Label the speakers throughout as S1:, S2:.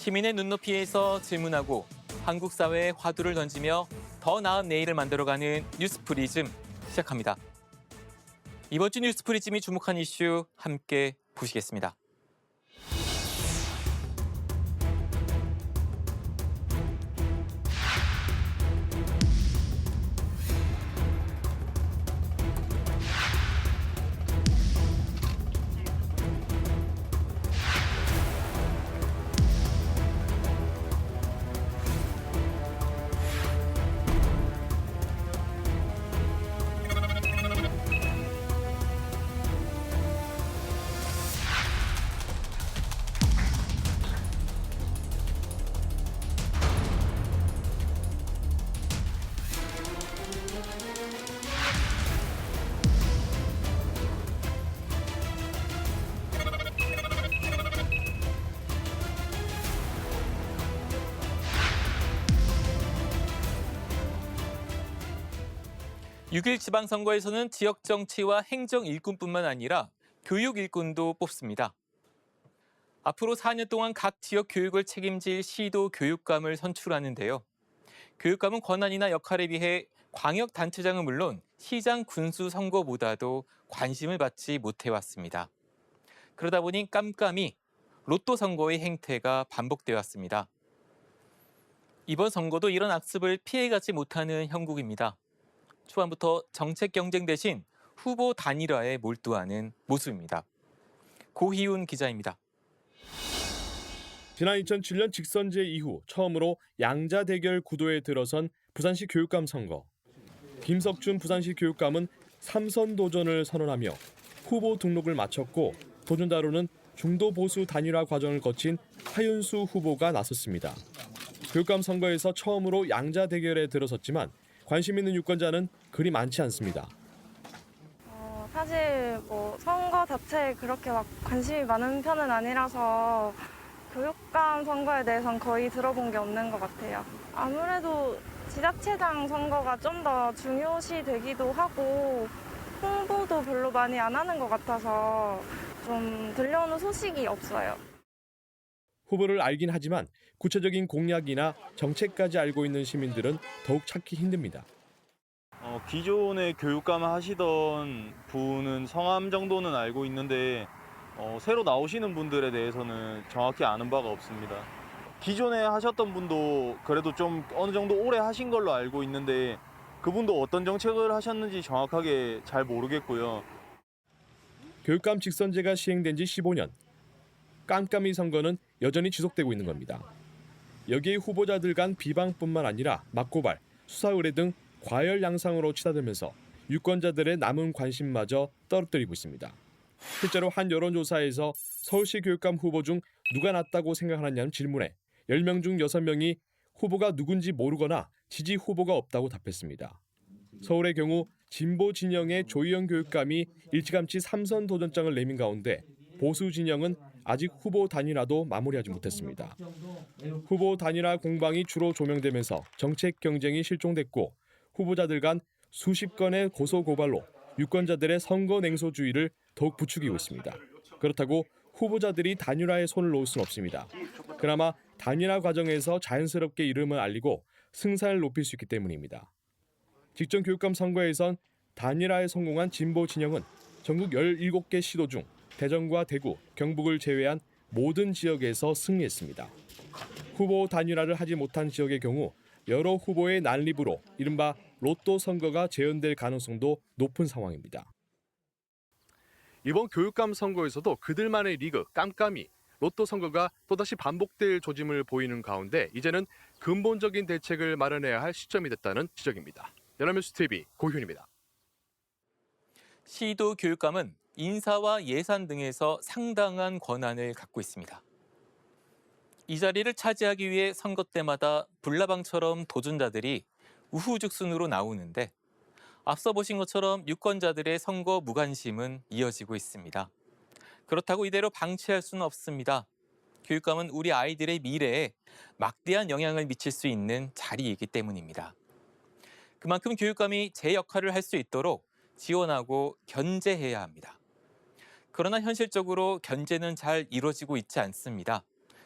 S1: 시민의 눈높이에서 질문하고 한국 사회에 화두를 던지며 더 나은 내일을 만들어가는 뉴스프리즘 시작합니다. 이번 주 뉴스프리즘이 주목한 이슈 함께 보시겠습니다. (6일) 지방선거에서는 지역 정치와 행정 일꾼뿐만 아니라 교육 일꾼도 뽑습니다. 앞으로 4년 동안 각 지역 교육을 책임질 시도 교육감을 선출하는데요. 교육감은 권한이나 역할에 비해 광역단체장은 물론 시장 군수 선거보다도 관심을 받지 못해왔습니다. 그러다 보니 깜깜이 로또 선거의 행태가 반복되어 왔습니다. 이번 선거도 이런 악습을 피해가지 못하는 형국입니다. 초반부터 정책 경쟁 대신 후보 단일화에 몰두하는 모습입니다. 고희훈 기자입니다.
S2: 지난 2007년 직선제 이후 처음으로 양자 대결 구도에 들어선 부산시 교육감 선거. 김석준 부산시 교육감은 3선 도전을 선언하며 후보 등록을 마쳤고 도전자로는 중도 보수 단일화 과정을 거친 하윤수 후보가 나섰습니다. 교육감 선거에서 처음으로 양자 대결에 들어섰지만 관심 있는 유권자는 그리 많지 않습니다.
S3: 사실 선거 자체에 그렇게 막 관심이 많은 편은 아니라서 교육감 선거에 대해서는 거의 들어본 게 없는 것 같아요. 아무래도 지자체장 선거가 좀 더 중요시 되기도 하고 홍보도 별로 많이 안 하는 것 같아서 좀 들려오는 소식이 없어요.
S2: 후보를 알긴 하지만 구체적인 공약이나 정책까지 알고 있는 시민들은 더욱 찾기 힘듭니다.
S4: 기존에 교육감 하시던 분은 성함 정도는 알고 있는데 새로 나오시는 분들에 대해서는 정확히 아는 바가 없습니다. 기존에 하셨던 분도 그래도 좀 어느 정도 오래 하신 걸로 알고 있는데 그분도 어떤 정책을 하셨는지 정확하게 잘 모르겠고요.
S2: 교육감 직선제가 시행된 지 15년. 깜깜이 선거는 여전히 지속되고 있는 겁니다. 여기에 후보자들 간 비방뿐만 아니라 맞고발, 수사 의뢰 등 과열 양상으로 치닫으면서 유권자들의 남은 관심마저 떨어뜨리고 있습니다. 실제로 한 여론조사에서 서울시 교육감 후보 중 누가 낫다고 생각하느냐는 질문에 10명 중 6명이 후보가 누군지 모르거나 지지 후보가 없다고 답했습니다. 서울의 경우 진보 진영의 조희영 교육감이 일찌감치 3선 도전장을 내민 가운데 보수 진영은 아직 후보 단일화도 마무리하지 못했습니다. 후보 단일화 공방이 주로 조명되면서 정책 경쟁이 실종됐고 후보자들 간 수십 건의 고소고발로 유권자들의 선거 냉소주의를 더욱 부추기고 있습니다. 그렇다고 후보자들이 단일화에 손을 놓을 수는 없습니다. 그나마 단일화 과정에서 자연스럽게 이름을 알리고 승산을 높일 수 있기 때문입니다. 직전 교육감 선거에선 단일화에 성공한 진보 진영은 전국 17개 시도 중 대전과 대구, 경북을 제외한 모든 지역에서 승리했습니다. 후보 단일화를 하지 못한 지역의 경우 여러 후보의 난립으로 이른바 로또 선거가 재현될 가능성도 높은 상황입니다.
S5: 이번 교육감 선거에서도 그들만의 리그 깜깜이 로또 선거가 또다시 반복될 조짐을 보이는 가운데 이제는 근본적인 대책을 마련해야 할 시점이 됐다는 지적입니다. 연합뉴스TV 고희훈입니다.
S1: 시도 교육감은 인사와 예산 등에서 상당한 권한을 갖고 있습니다. 이 자리를 차지하기 위해 선거 때마다 불나방처럼 도전자들이 우후죽순으로 나오는데 앞서 보신 것처럼 유권자들의 선거 무관심은 이어지고 있습니다. 그렇다고 이대로 방치할 수는 없습니다. 교육감은 우리 아이들의 미래에 막대한 영향을 미칠 수 있는 자리이기 때문입니다. 그만큼 교육감이 제 역할을 할 수 있도록 지원하고 견제해야 합니다. 그러나 현실적으로 견제는 잘 이루어지고 있지 않습니다.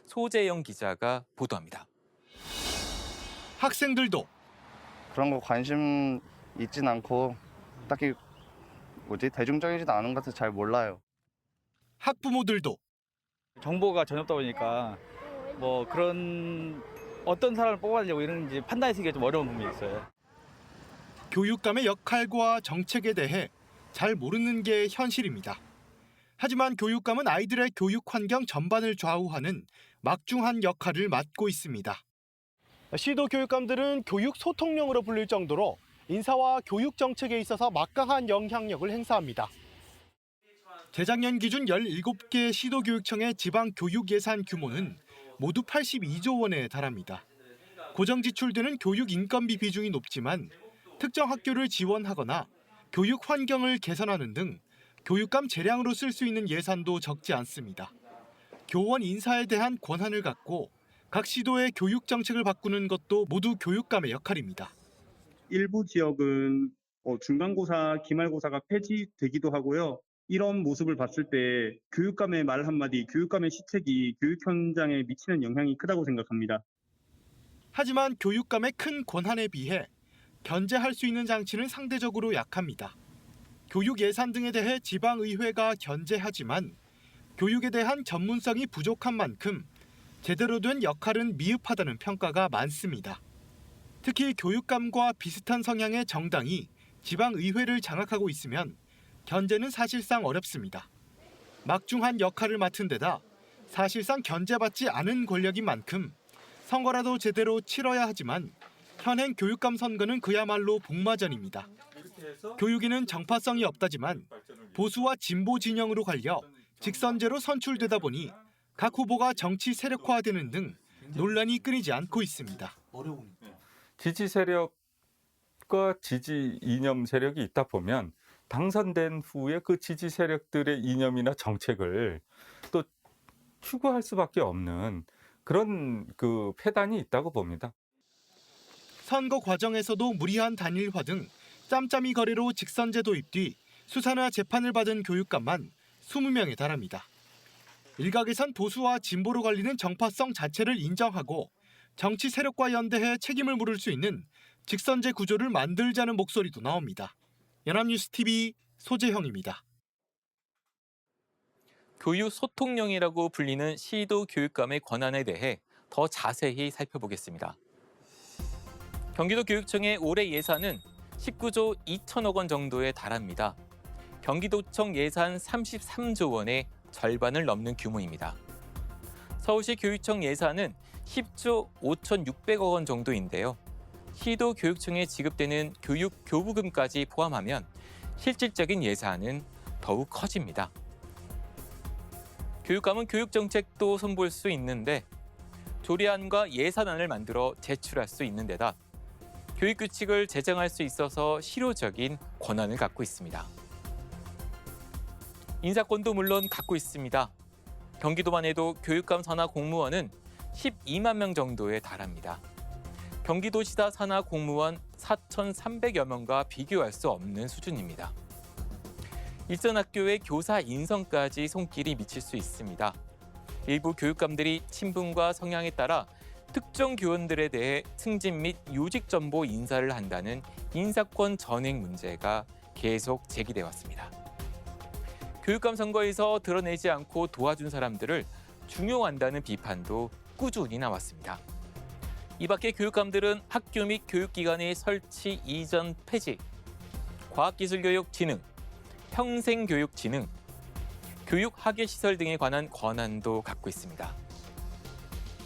S1: 소재영 기자가 보도합니다.
S6: 학생들도
S7: 그런 거 관심 있진 않고 딱히 대중적이지도 않은 것 같아서 잘 몰라요.
S6: 학부모들도
S8: 정보가 전혀 없다 보니까 뭐 그런 어떤 사람을 뽑아내려고 이러는지 판단하기가 좀 어려운 부분이 있어요.
S6: 교육감의 역할과 정책에 대해 잘 모르는 게 현실입니다. 하지만 교육감은 아이들의 교육 환경 전반을 좌우하는 막중한 역할을 맡고 있습니다. 시도 교육감들은 교육 소통령으로 불릴 정도로 인사와 교육 정책에 있어서 막강한 영향력을 행사합니다. 재작년 기준 17개 시도교육청의 지방 교육 예산 규모는 모두 82조 원에 달합니다. 고정 지출되는 교육 인건비 비중이 높지만 특정 학교를 지원하거나 교육 환경을 개선하는 등 교육감 재량으로 쓸 수 있는 예산도 적지 않습니다. 교원 인사에 대한 권한을 갖고 각 시도의 교육 정책을 바꾸는 것도 모두 교육감의 역할입니다.
S9: 일부 지역은 중간고사, 기말고사가 폐지되기도 하고요. 이런 모습을 봤을 때 교육감의 말 한마디, 교육감의 시책이 교육 현장에 미치는 영향이 크다고 생각합니다.
S6: 하지만 교육감의 큰 권한에 비해 견제할 수 있는 장치는 상대적으로 약합니다. 교육 예산 등에 대해 지방의회가 견제하지만 교육에 대한 전문성이 부족한 만큼 제대로 된 역할은 미흡하다는 평가가 많습니다. 특히 교육감과 비슷한 성향의 정당이 지방의회를 장악하고 있으면 견제는 사실상 어렵습니다. 막중한 역할을 맡은 데다 사실상 견제받지 않은 권력인 만큼 선거라도 제대로 치러야 하지만 현행 교육감 선거는 그야말로 복마전입니다. 교육에는 정파성이 없다지만 보수와 진보 진영으로 갈려 직선제로 선출되다 보니 각 후보가 정치 세력화되는 등 논란이 끊이지 않고 있습니다.
S10: 지지 세력과 지지 이념 세력이 있다 보면 당선된 후에 그 지지 세력들의 이념이나 정책을 또 추구할 수밖에 없는 그런 폐단이 있다고 봅니다.
S6: 선거 과정에서도 무리한 단일화 등 짬짬이 거래로 직선제 도입 뒤 수사나 재판을 받은 교육감만 20명에 달합니다. 일각에선 보수와 진보로 갈리는 정파성 자체를 인정하고 정치 세력과 연대해 책임을 물을 수 있는 직선제 구조를 만들자는 목소리도 나옵니다. 연합뉴스TV 소재형입니다.
S1: 교육 소통령이라고 불리는 시도 교육감의 권한에 대해 더 자세히 살펴보겠습니다. 경기도 교육청의 올해 예산은 19조 2천억 원 정도에 달합니다. 경기도청 예산 33조 원의 절반을 넘는 규모입니다. 서울시 교육청 예산은 10조 5,600억 원 정도인데요. 시도 교육청에 지급되는 교육 교부금까지 포함하면 실질적인 예산은 더욱 커집니다. 교육감은 교육정책도 손볼 수 있는데 조례안과 예산안을 만들어 제출할 수 있는 데다 교육규칙을 제정할 수 있어서 실효적인 권한을 갖고 있습니다. 인사권도 물론 갖고 있습니다. 경기도만 해도 교육감 산하 공무원은 12만 명 정도에 달합니다. 경기도시다 산하 공무원 4,300여 명과 비교할 수 없는 수준입니다. 일선 학교의 교사 인성까지 손길이 미칠 수 있습니다. 일부 교육감들이 친분과 성향에 따라 특정 교원들에 대해 승진 및 요직 전보 인사를 한다는 인사권 전행 문제가 계속 제기돼 왔습니다. 교육감 선거에서 드러내지 않고 도와준 사람들을 중용한다는 비판도 꾸준히 나왔습니다. 이 밖에 교육감들은 학교 및 교육기관의 설치 이전 폐지, 과학기술교육진흥, 평생교육진흥, 교육학예시설 등에 관한 권한도 갖고 있습니다.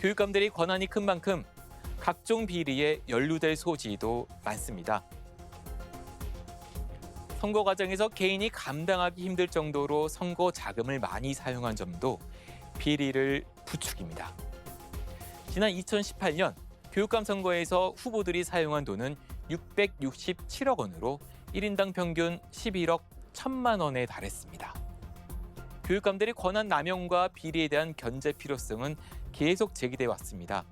S1: 교육감들이 권한이 큰 만큼 각종 비리에 연루될 소지도 많습니다. 선거 과정에서 개인이 감당하기 힘들 정도로 선거 자금을 많이 사용한 점도 비리를 부추깁니다. 지난 2018년 교육감 선거에서 후보들이 사용한 돈은 667억 원으로 1인당 평균 11억 1천만 원에 달했습니다. 교육감들의 권한 남용과 비리에 대한 견제 필요성은 계속 제기돼 왔습니다.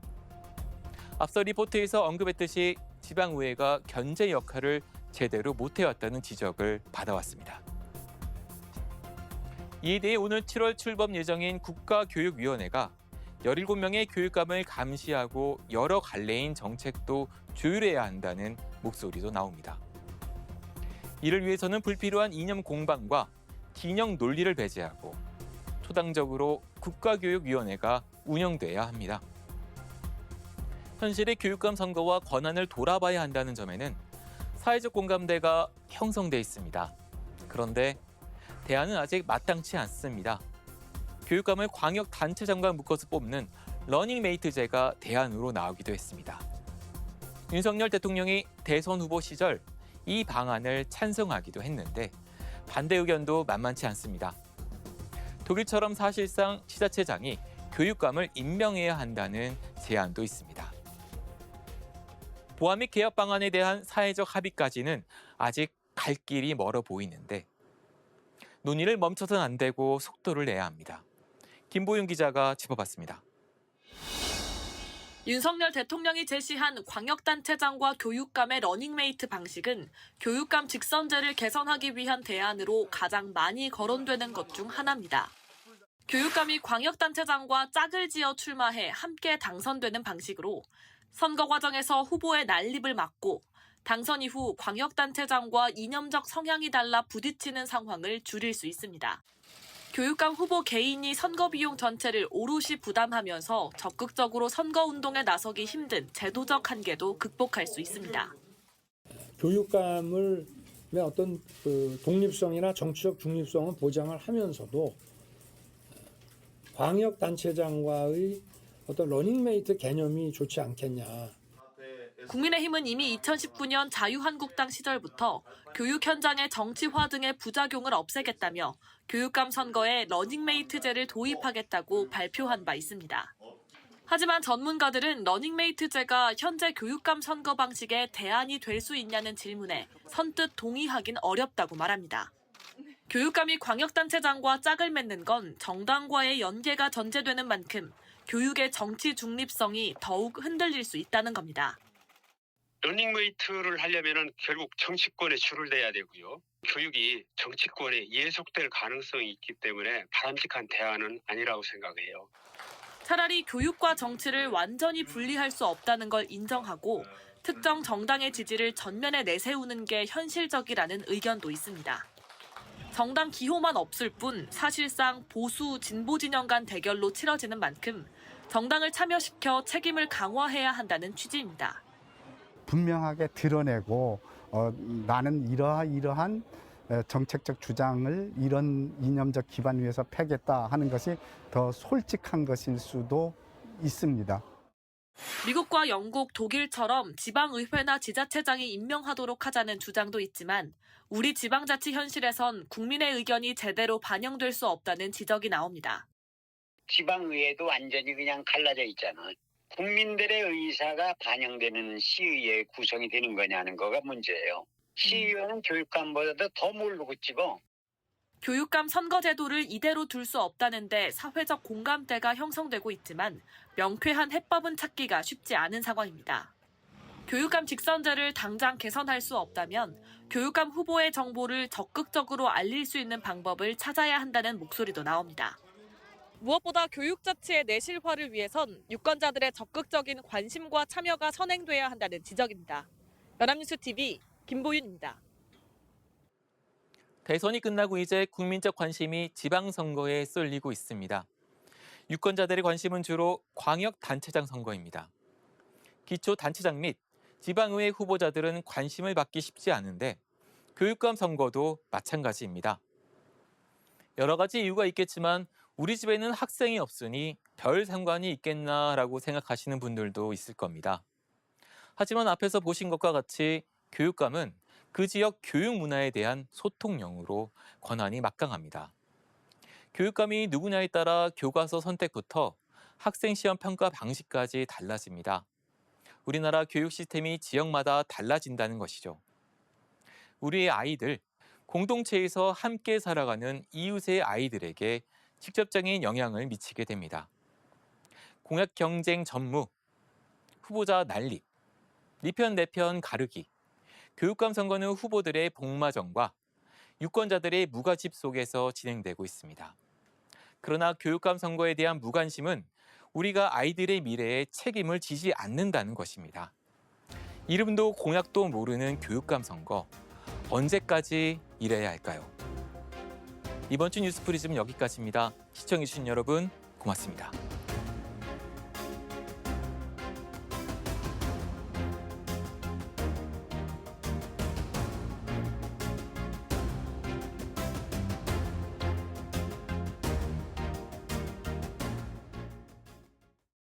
S1: 앞서 리포트에서 언급했듯이 지방의회가 견제 역할을 제대로 못해왔다는 지적을 받아왔습니다. 이에 대해 오늘 7월 출범 예정인 국가교육위원회가 17명의 교육감을 감시하고 여러 갈래인 정책도 조율해야 한다는 목소리도 나옵니다. 이를 위해서는 불필요한 이념 공방과 진영 논리를 배제하고 초당적으로 국가교육위원회가 운영돼야 합니다. 현실의 교육감 선거와 권한을 돌아봐야 한다는 점에는 사회적 공감대가 형성돼 있습니다. 그런데 대안은 아직 마땅치 않습니다. 교육감을 광역단체장과 묶어서 뽑는 러닝메이트제가 대안으로 나오기도 했습니다. 윤석열 대통령이 대선 후보 시절 이 방안을 찬성하기도 했는데 반대 의견도 만만치 않습니다. 독일처럼 사실상 지자체장이 교육감을 임명해야 한다는 제안도 있습니다. 보완 및 개혁 방안에 대한 사회적 합의까지는 아직 갈 길이 멀어 보이는데 논의를 멈춰서는 안 되고 속도를 내야 합니다. 김보윤 기자가 짚어봤습니다.
S11: 윤석열 대통령이 제시한 광역단체장과 교육감의 러닝메이트 방식은 교육감 직선제를 개선하기 위한 대안으로 가장 많이 거론되는 것 중 하나입니다. 교육감이 광역단체장과 짝을 지어 출마해 함께 당선되는 방식으로 선거 과정에서 후보의 난립을 막고 당선 이후 광역단체장과 이념적 성향이 달라 부딪히는 상황을 줄일 수 있습니다. 교육감 후보 개인이 선거 비용 전체를 오롯이 부담하면서 적극적으로 선거운동에 나서기 힘든 제도적 한계도 극복할 수 있습니다.
S12: 교육감을 어떤 독립성이나 정치적 중립성은 보장을 하면서도 광역단체장과의 어떤 러닝메이트 개념이 좋지 않겠냐.
S11: 국민의힘은 이미 2019년 자유한국당 시절부터 교육 현장의 정치화 등의 부작용을 없애겠다며 교육감 선거에 러닝메이트제를 도입하겠다고 발표한 바 있습니다. 하지만 전문가들은 러닝메이트제가 현재 교육감 선거 방식의 대안이 될 수 있냐는 질문에 선뜻 동의하긴 어렵다고 말합니다. 교육감이 광역단체장과 짝을 맺는 건 정당과의 연계가 전제되는 만큼 교육의 정치 중립성이 더욱 흔들릴 수 있다는 겁니다.
S13: 러닝메이트를 하려면 결국 정치권에 줄을 대야 되고요. 교육이 정치권에 예속될 가능성이 있기 때문에 바람직한 대안은 아니라고 생각해요.
S11: 차라리 교육과 정치를 완전히 분리할 수 없다는 걸 인정하고 특정 정당의 지지를 전면에 내세우는 게 현실적이라는 의견도 있습니다. 정당 기호만 없을 뿐 사실상 보수 진보 진영 간 대결로 치러지는 만큼 정당을 참여시켜 책임을 강화해야 한다는 취지입니다.
S14: 분명하게 드러내고 나는 이러한 정책적 주장을 이런 이념적 기반 위에서 펴겠다 하는 것이 더 솔직한 것일 수도 있습니다.
S11: 미국과 영국, 독일처럼 지방의회나 지자체장이 임명하도록 하자는 주장도 있지만 우리 지방자치 현실에선 국민의 의견이 제대로 반영될 수 없다는 지적이 나옵니다.
S15: 지방의회도 완전히 그냥 갈라져 있잖아. 국민들의 의사가 반영되는 시의회 구성이 되는 거냐는 거가 문제예요. 시의회는 교육감보다도 더 모르고 찍어.
S11: 교육감 선거제도를 이대로 둘 수 없다는데 사회적 공감대가 형성되고 있지만 명쾌한 해법은 찾기가 쉽지 않은 상황입니다. 교육감 직선제를 당장 개선할 수 없다면 교육감 후보의 정보를 적극적으로 알릴 수 있는 방법을 찾아야 한다는 목소리도 나옵니다. 무엇보다 교육 자체의 내실화를 위해선 유권자들의 적극적인 관심과 참여가 선행돼야 한다는 지적입니다. 연합뉴스 TV 김보윤입니다.
S1: 대선이 끝나고 이제 국민적 관심이 지방선거에 쏠리고 있습니다. 유권자들의 관심은 주로 광역단체장 선거입니다. 기초단체장 및 지방의회 후보자들은 관심을 받기 쉽지 않은데 교육감 선거도 마찬가지입니다. 여러 가지 이유가 있겠지만 우리 집에는 학생이 없으니 별 상관이 있겠나라고 생각하시는 분들도 있을 겁니다. 하지만 앞에서 보신 것과 같이 교육감은 그 지역 교육 문화에 대한 소통용으로 권한이 막강합니다. 교육감이 누구냐에 따라 교과서 선택부터 학생 시험 평가 방식까지 달라집니다. 우리나라 교육 시스템이 지역마다 달라진다는 것이죠. 우리의 아이들, 공동체에서 함께 살아가는 이웃의 아이들에게 직접적인 영향을 미치게 됩니다. 공약 경쟁 전무, 후보자 난립, 네 편 내 편 가르기, 교육감 선거는 후보들의 복마전과 유권자들의 무관심 속에서 진행되고 있습니다. 그러나 교육감 선거에 대한 무관심은 우리가 아이들의 미래에 책임을 지지 않는다는 것입니다. 이름도 공약도 모르는 교육감 선거. 언제까지 이래야 할까요? 이번 주 뉴스프리즘은 여기까지입니다. 시청해주신 여러분 고맙습니다.